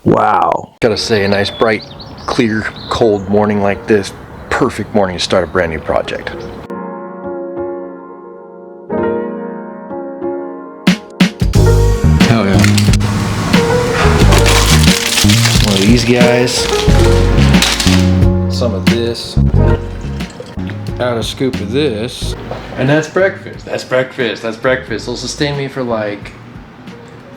Wow. Gotta say, a nice, bright, clear, cold morning like this, perfect morning to start a brand new project. Hell yeah. One of these guys. Some of this. Add a scoop of this. And that's breakfast. That's breakfast. That's breakfast. It'll sustain me for like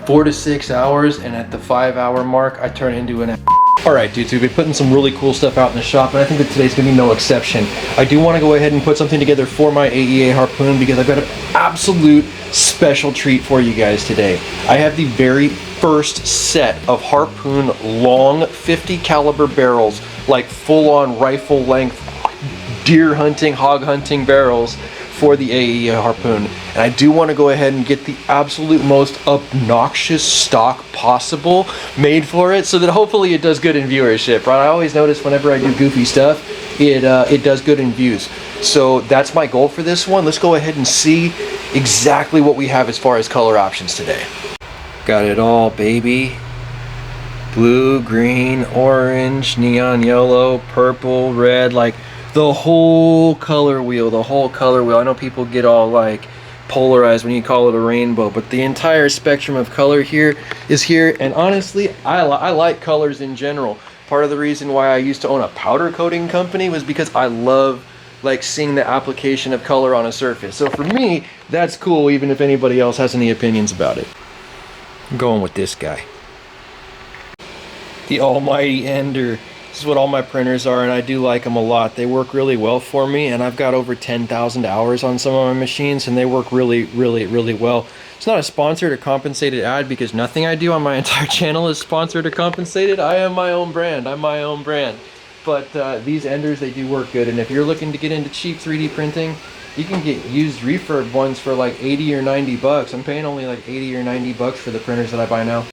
4 to 6 hours, and at the 5-hour mark, I turn into an Alright dudes, we've been putting some really cool stuff out in the shop, and I think that today's gonna be no exception. I do want to go ahead and put something together for my AEA Harpoon because I've got an absolute special treat for you guys today. I have the very first set of Harpoon long 50 caliber barrels, like full-on rifle length deer hunting, hog hunting barrels for the AEA Harpoon. And I do want to go ahead and get the absolute most obnoxious stock possible made for it so that hopefully it does good in viewership, right? I always notice whenever I do goofy stuff, it does good in views. So that's my goal for this one. Let's go ahead and see exactly what we have as far as color options today. Got it all, baby. Blue, green, orange, neon yellow, purple, red, like the whole color wheel, I know people get all like polarized when you call it a rainbow, but the entire spectrum of color here is here. And honestly, I like colors in general. Part of the reason why I used to own a powder coating company was because I love like seeing the application of color on a surface. So for me, that's cool, even if anybody else has any opinions about it. I'm going with this guy. The almighty Ender. This is what all my printers are, and I do like them a lot. They work really well for me, and I've got over 10,000 hours on some of my machines, and they work really, really, really well. It's not a sponsored or compensated ad because nothing I do on my entire channel is sponsored or compensated. I am my own brand. I'm my own brand. But these Enders, they do work good, and if you're looking to get into cheap 3D printing, you can get used refurb ones for like 80 or 90 bucks. I'm paying only like 80 or 90 bucks for the printers that I buy now.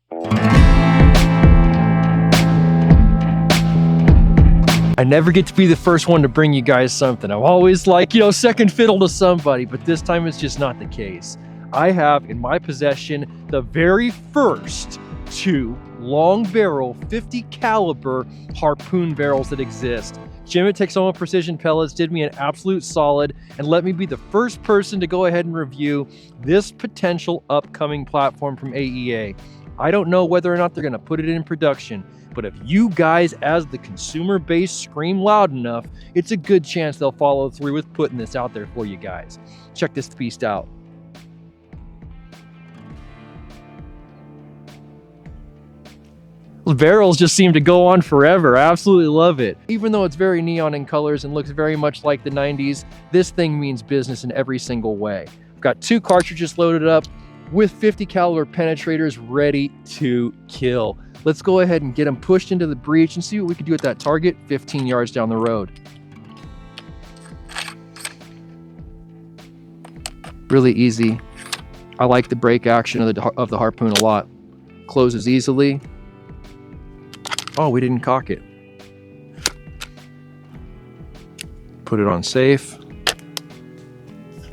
I never get to be the first one to bring you guys something. I'm always like, you know, second fiddle to somebody, but this time it's just not the case. I have in my possession the very first 2 long barrel 50 caliber Harpoon barrels that exist. Jim at Texoma Precision Pellets did me an absolute solid and let me be the first person to go ahead and review this potential upcoming platform from AEA. I don't know whether or not they're gonna put it in production, but if you guys as the consumer base scream loud enough, it's a good chance they'll follow through with putting this out there for you guys. Check this beast out. Those barrels just seem to go on forever. I absolutely love it. Even though it's very neon in colors and looks very much like the 90s, this thing means business in every single way. I've got 2 cartridges loaded up with 50 caliber penetrators ready to kill. Let's go ahead and get them pushed into the breech and see what we can do at that target 15 yards down the road. Really easy. I like the brake action of the Harpoon a lot. Closes easily. Oh, we didn't cock it. Put it on safe.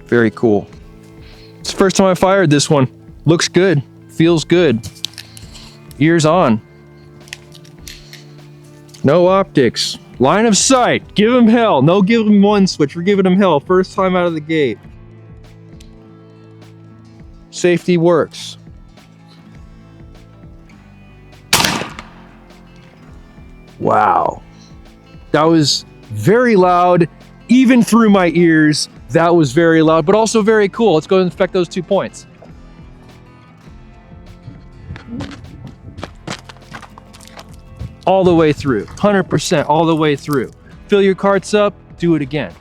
Very cool. It's the first time I fired this one. Looks good, feels good. Ears on. No optics. Line of sight. Give him hell. No, give him 1 switch. We're giving him hell. First time out of the gate. Safety works. Wow. That was very loud, even through my ears. That was very loud, but also very cool. Let's go inspect those 2 points. All the way through, 100% all the way through. Fill your carts up, do it again.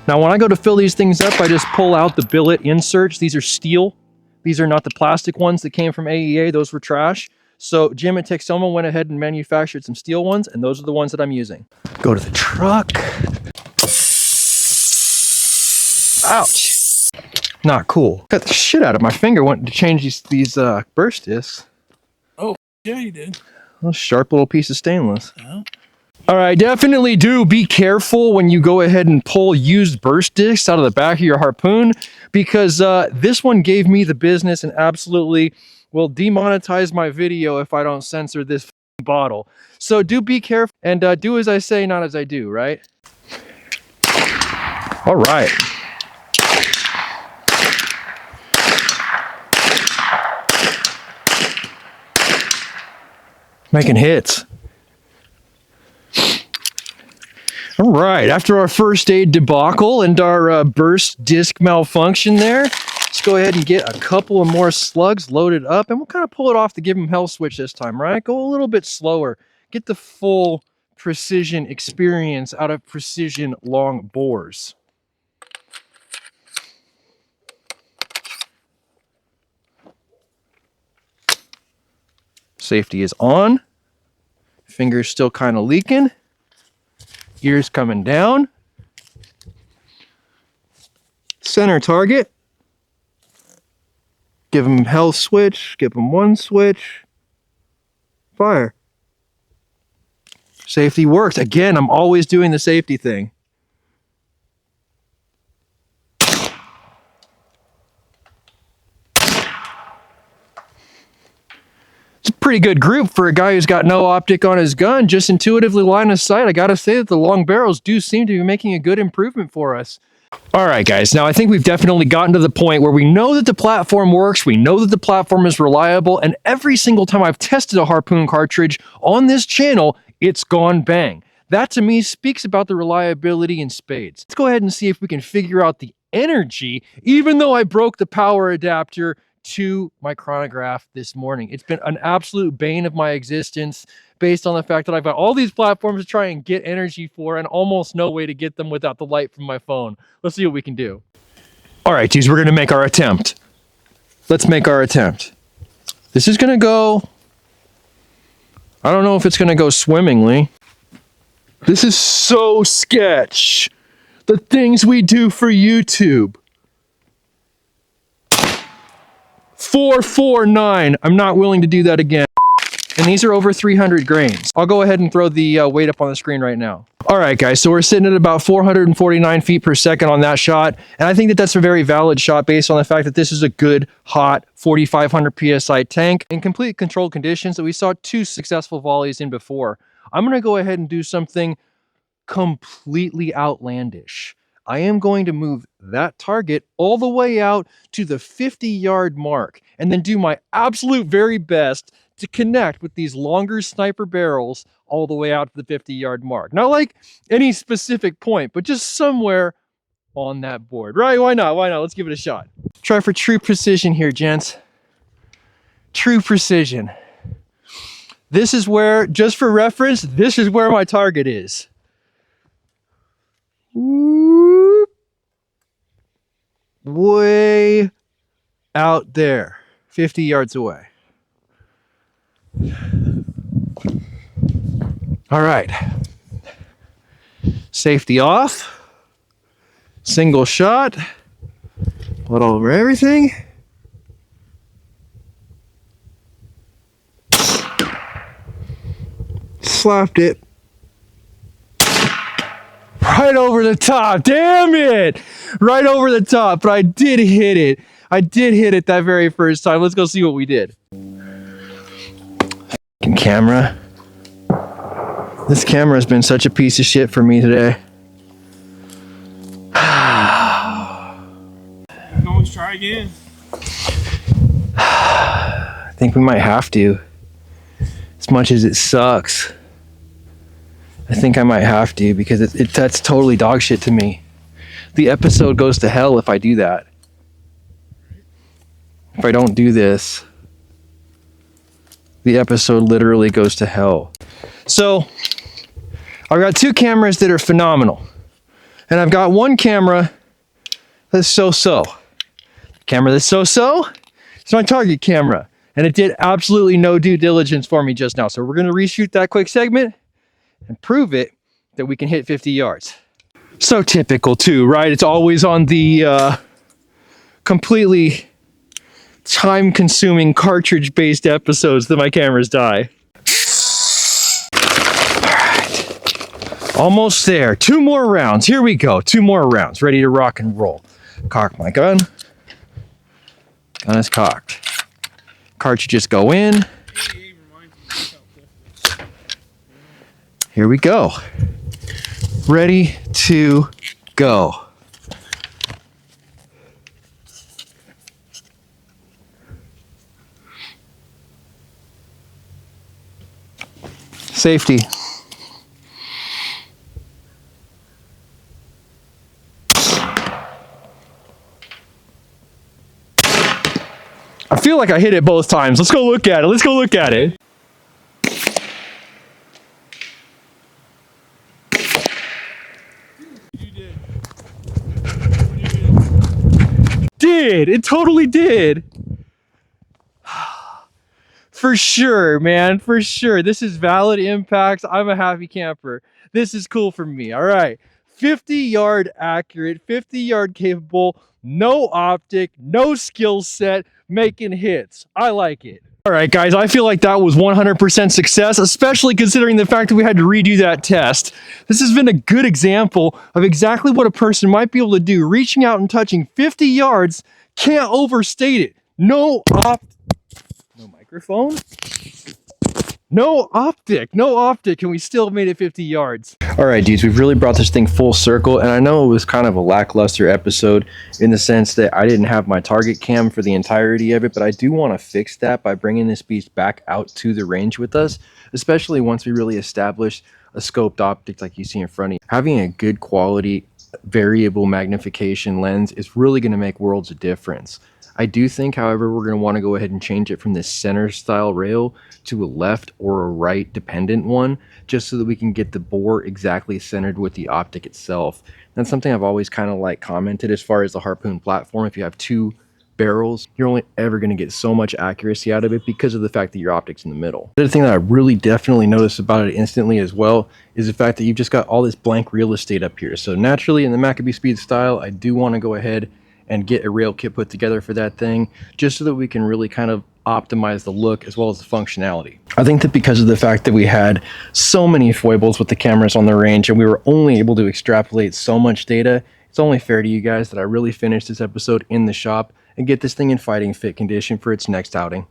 Now, when I go to fill these things up, I just pull out the billet inserts. These are steel. These are not the plastic ones that came from AEA. Those were trash. So Jim at Texoma went ahead and manufactured some steel ones, and those are the ones that I'm using. Go to the truck. Ouch. Not cool. Got the shit out of my finger wanting to change these burst discs. Oh, yeah, you did. A sharp little piece of stainless. Yeah. All right, definitely do be careful when you go ahead and pull used burst discs out of the back of your Harpoon, because this one gave me the business and absolutely will demonetize my video if I don't censor this bottle. So do be careful and do as I say, not as I do, right? All right. Making hits. All right, after our first aid debacle and our burst disc malfunction there, let's go ahead and get a couple of more slugs loaded up, and we'll kind of pull it off to give them hell switch this time, right? Go a little bit slower. Get the full precision experience out of precision long bores. Safety is on. Fingers still kind of leaking. Ears coming down. Center target. Give him health switch. Give him one switch. Fire. Safety works. Again, I'm always doing the safety thing. Pretty good group for a guy who's got no optic on his gun, just intuitively line of sight. I gotta say that the long barrels do seem to be making a good improvement for us. All right, guys, now I think we've definitely gotten to the point where we know that the platform works, we know that the platform is reliable, and every single time I've tested a Harpoon cartridge on this channel, it's gone bang. That to me speaks about the reliability in spades. Let's go ahead and see if we can figure out the energy, even though I broke the power adapter to my chronograph this morning. It's been an absolute bane of my existence based on the fact that I've got all these platforms to try and get energy for and almost no way to get them without the light from my phone. Let's see what we can do. All right, geez, we're gonna make our attempt. Let's make our attempt. This is gonna go, I don't know if it's gonna go swimmingly. This is so sketch. The things we do for YouTube. 449. I'm not willing to do that again. And these are over 300 grains. I'll go ahead and throw the weight up on the screen right now. All right, guys, so we're sitting at about 449 feet per second on that shot. And I think that that's a very valid shot based on the fact that this is a good, hot 4,500 PSI tank in complete controlled conditions that we saw 2 successful volleys in before. I'm gonna go ahead and do something completely outlandish. I am going to move that target all the way out to the 50-yard mark and then do my absolute very best to connect with these longer sniper barrels all the way out to the 50-yard mark. Not like any specific point, but just somewhere on that board, right? Why not? Why not? Let's give it a shot. Try for true precision here, gents. True precision. This is where, just for reference, this is where my target is. Way out there, 50 yards away. All right. Safety off. Single shot. Put over everything. Slapped it. Right over the top. Damn it! Right over the top, but I did hit it. I did hit it that very first time. Let's go see what we did. F***ing camera. This camera has been such a piece of shit for me today. You can always try again. I think we might have to. As much as it sucks. I think I might have to because that's totally dog shit to me. The episode goes to hell if I do that. If I don't do this, the episode literally goes to hell. So, I've got 2 cameras that are phenomenal. And I've got one camera that's so-so. The camera that's so-so is my target camera. And it did absolutely no due diligence for me just now. So we're going to reshoot that quick segment and prove it that we can hit 50 yards. So typical too, right? It's always on the completely time-consuming cartridge-based episodes that my cameras die. All right, almost there. 2 more rounds. Here we go. 2 more rounds. Ready to rock and roll. Cock my gun. Gun is cocked. Cartridges go in. AEA reminds me of how Here we go. Ready to go. Safety. I feel like I hit it both times. Let's go look at it. Let's go look at it. you did. You did. It totally did. For sure, man, for sure. This is valid impacts. I'm a happy camper. This is cool for me. All right. 50-yard accurate, 50-yard capable, no optic, no skill set, making hits. I like it. All right, guys, I feel like that was 100% success, especially considering the fact that we had to redo that test. This has been a good example of exactly what a person might be able to do. Reaching out and touching 50 yards, can't overstate it. No microphone? No optic, and we still made it 50 yards. All right, dudes, we've really brought this thing full circle, and I know it was kind of a lackluster episode in the sense that I didn't have my target cam for the entirety of it, but I do want to fix that by bringing this beast back out to the range with us, especially once we really establish a scoped optic like you see in front of you. Having a good quality variable magnification lens is really going to make worlds of difference. I do think, however, we're going to want to go ahead and change it from this center style rail to a left or a right dependent one, just so that we can get the bore exactly centered with the optic itself. That's something I've always kind of like commented as far as the Harpoon platform. If you have two barrels, you're only ever going to get so much accuracy out of it because of the fact that your optic's in the middle. The other thing that I really definitely noticed about it instantly as well is the fact that you've just got all this blank real estate up here. So naturally in the MACABESPEED style, I do want to go ahead and get a rail kit put together for that thing, just so that we can really kind of optimize the look as well as the functionality. I think that because of the fact that we had so many foibles with the cameras on the range and we were only able to extrapolate so much data, it's only fair to you guys that I really finish this episode in the shop and get this thing in fighting fit condition for its next outing.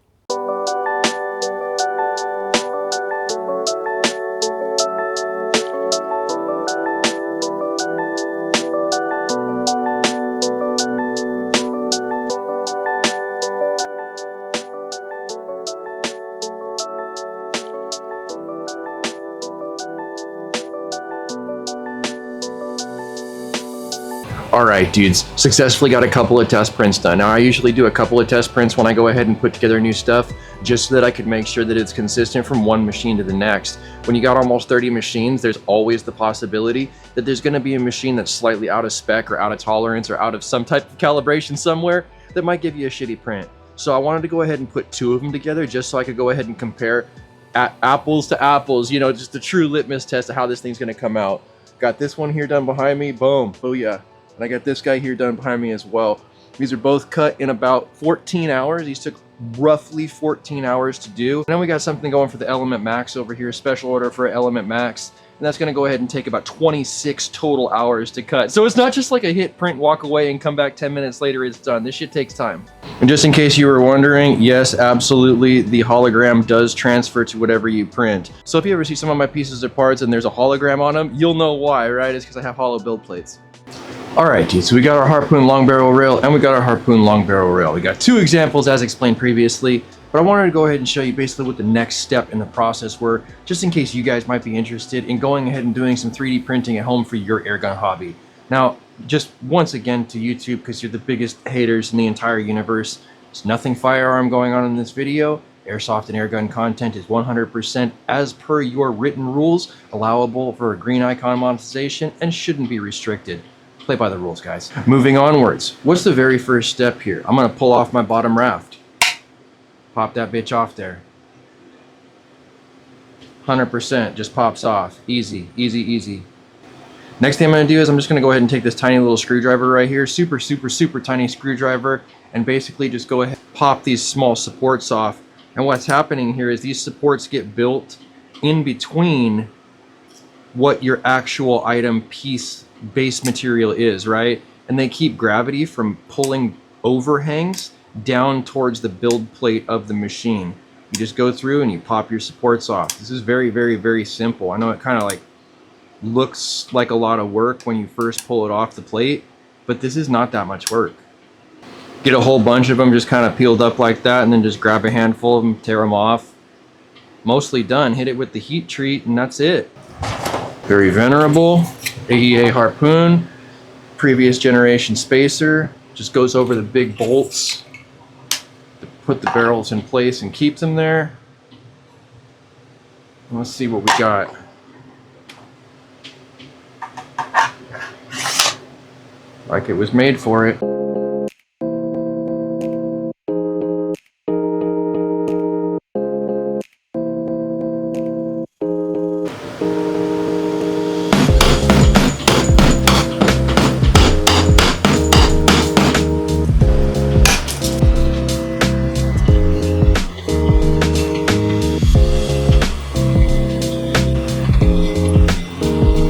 All right, dudes, successfully got a couple of test prints done. Now, I usually do a couple of test prints when I go ahead and put together new stuff, just so that I could make sure that it's consistent from one machine to the next. When you got almost 30 machines, there's always the possibility that there's gonna be a machine that's slightly out of spec or out of tolerance or out of some type of calibration somewhere that might give you a shitty print. So I wanted to go ahead and put two of them together just so I could go ahead and compare apples to apples, you know, just a true litmus test of how this thing's gonna come out. Got this one here done behind me, boom, booyah. And I got this guy here done behind me as well. These are both cut in about 14 hours. These took roughly 14 hours to do. And then we got something going for the Element Max over here, special order for Element Max. And that's gonna go ahead and take about 26 total hours to cut. So it's not just like a hit, print, walk away, and come back 10 minutes later, it's done. This shit takes time. And just in case you were wondering, yes, absolutely, the hologram does transfer to whatever you print. So if you ever see some of my pieces or parts and there's a hologram on them, you'll know why, right? It's because I have hollow build plates. All right, dude, so we got our Harpoon long barrel rail and we got our Harpoon long barrel rail. We got two examples as explained previously, but I wanted to go ahead and show you basically what the next step in the process were, just in case you guys might be interested in going ahead and doing some 3D printing at home for your airgun hobby. Now, just once again to YouTube, because you're the biggest haters in the entire universe, there's nothing firearm going on in this video. Airsoft and airgun content is 100% as per your written rules, allowable for a green icon monetization, and shouldn't be restricted. Play by the rules, guys. Moving onwards, what's the very first step here? I'm gonna pull off my bottom raft. Pop that bitch off there. 100% just pops off. Easy, easy, easy. Next thing I'm gonna do is I'm just gonna go ahead and take this tiny little screwdriver right here, super tiny screwdriver, and basically just go ahead and pop these small supports off. And what's happening here is these supports get built in between what your actual item piece base material is, right? And they keep gravity from pulling overhangs down towards the build plate of the machine. You just go through and you pop your supports off. This is very, very, very simple. I know it kind of like looks like a lot of work when you first pull it off the plate, but this is not that much work. Get a whole bunch of them just kind of peeled up like that, and then just grab a handful of them, tear them off. Mostly done. Hit it with the heat treat, and that's it. Very venerable AEA Harpoon, previous generation spacer. Just goes over the big bolts to put the barrels in place and keep them there. Let's see what we got. Like it was made for it.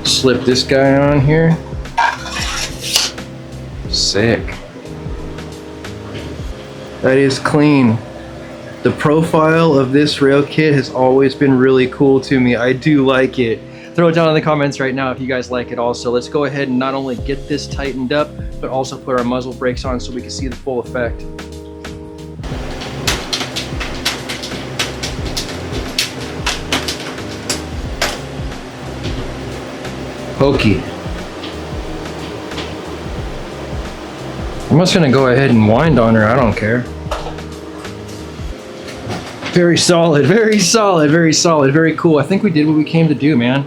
Slip this guy on here. Sick. That is clean. The profile of this rail kit has always been really cool to me. I do like it. Throw it down in the comments right now if you guys like it also. Let's go ahead and not only get this tightened up, but also put our muzzle brakes on so we can see the full effect. Pokey. I'm just gonna go ahead and wind on her, I don't care. Very solid, very solid, very solid, very cool. I think we did what we came to do, man.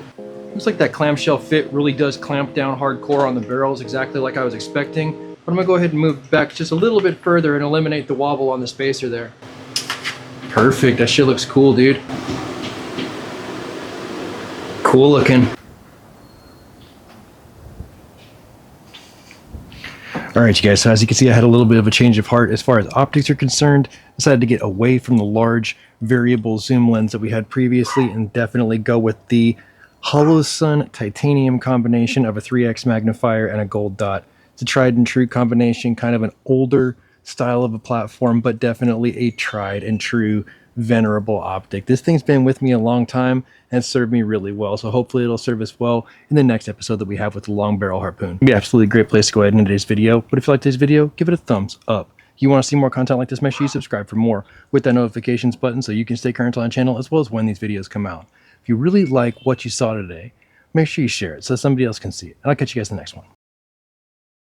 Looks like that clamshell fit really does clamp down hardcore on the barrels, exactly like I was expecting. But I'm gonna go ahead and move back just a little bit further and eliminate the wobble on the spacer there. Perfect, that shit looks cool, dude. Cool looking. All right, you guys, so as you can see, I had a little bit of a change of heart as far as optics are concerned. Decided to get away from the large variable zoom lens that we had previously and definitely go with the SUISUN titanium combination of a 3x magnifier and a gold dot. It's a tried and true combination, kind of an older style of a platform, but definitely a tried and true venerable optic. This thing's been with me a long time and served me really well, so hopefully it'll serve us well in the next episode that we have with the long barrel harpoon. It'd be an absolutely great place to go ahead and end today's video, but if you like today's video, give it a thumbs up. If you want to see more content like this, make sure you subscribe for more with that notifications button so you can stay current on the channel as well as when these videos come out. If you really like what you saw today, make sure you share it so somebody else can see it, and I'll catch you guys in the next one.